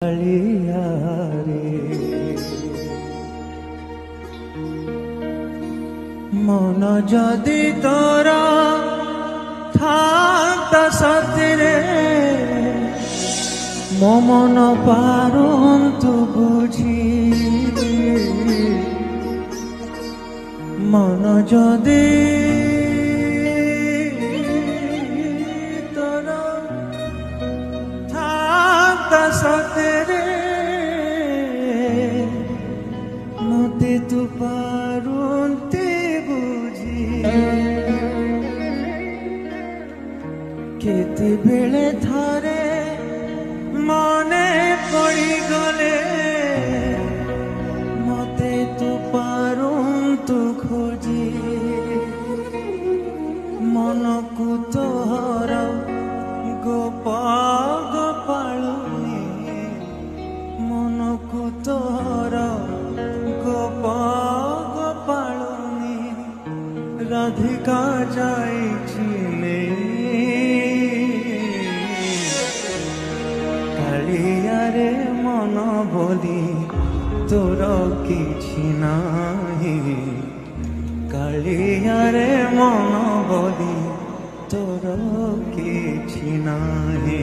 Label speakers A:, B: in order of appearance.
A: কালিয়ারে মন যদি তোরা থাকতা সতরে মো মন পারন্তু বুঝি মন যদি তোরা থাকতা সতরে মতে তু পারন্তে বুঝি কেতেবেলে থরে মনে পড়ি গলে মতে তু পারন্তু খোঁজি মনকু তোর গোপালুনি মনকু তোর গোপালুনি রাধিকা যাইছি কালিয়ারে মন বলি তোর কিছু নাহি কালিয়ারে মন বলি তোর কিছু নাহি।